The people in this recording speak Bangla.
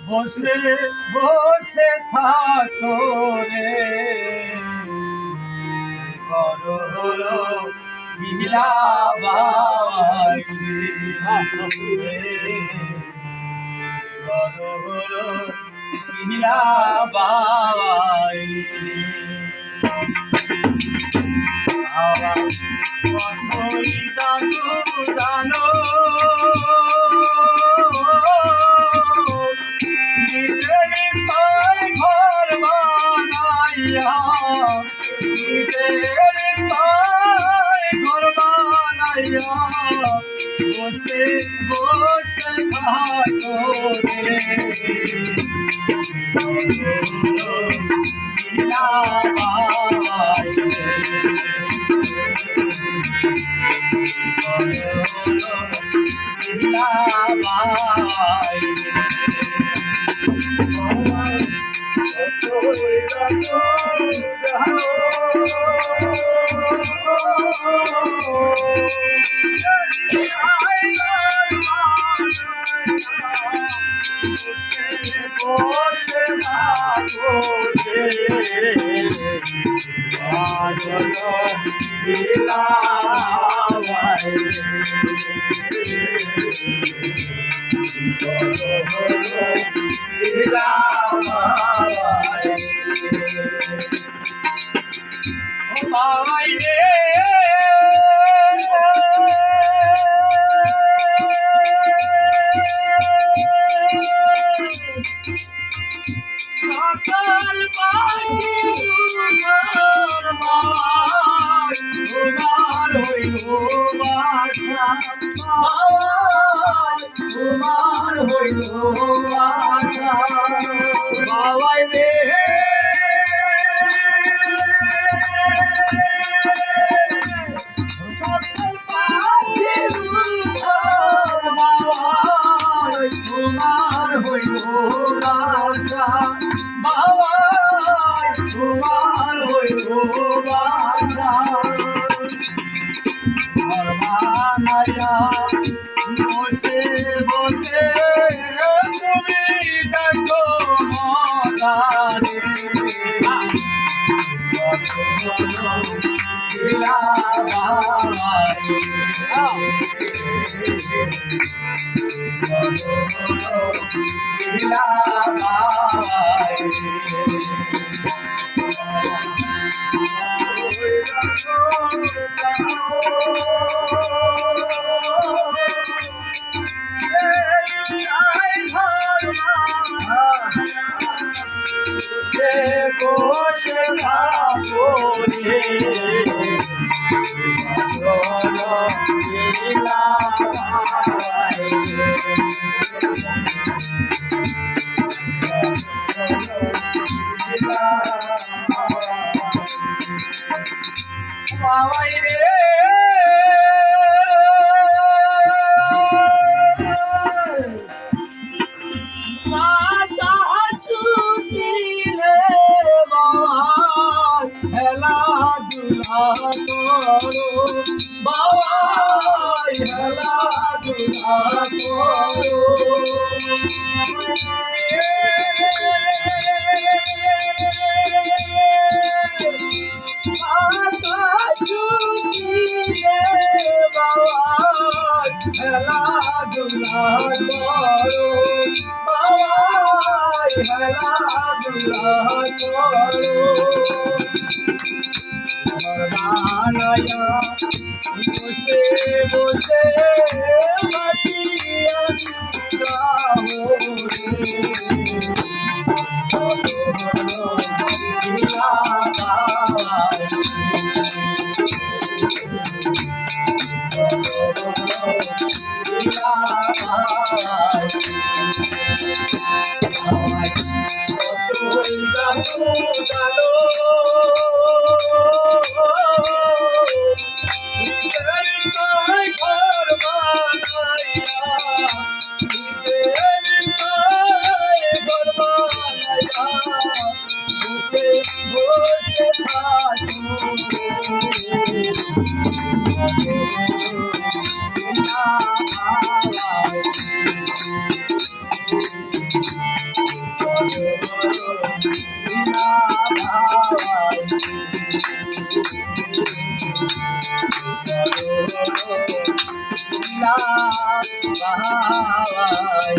বসে বসে থাকো রে করো বিলাবাই করো বিলাবাই কতই জানো জানো নিজের ছয় ঘর বানাইয়া নিজের ছয় ঘর বানাইয়া বসে বসে থাকো রে বাবাই রে তোমার হইল বাসা বাবাই তোমার হইল বাসা মানায়া বসে বসে তুমি দেখো মনারে বসে থাকো রে বাবাই রে বাবাই হেলা দুলা করো হেলা দুলা করো বাবাই হেলা দুলা করো বসে বসে মাটিয়া লা বাহাই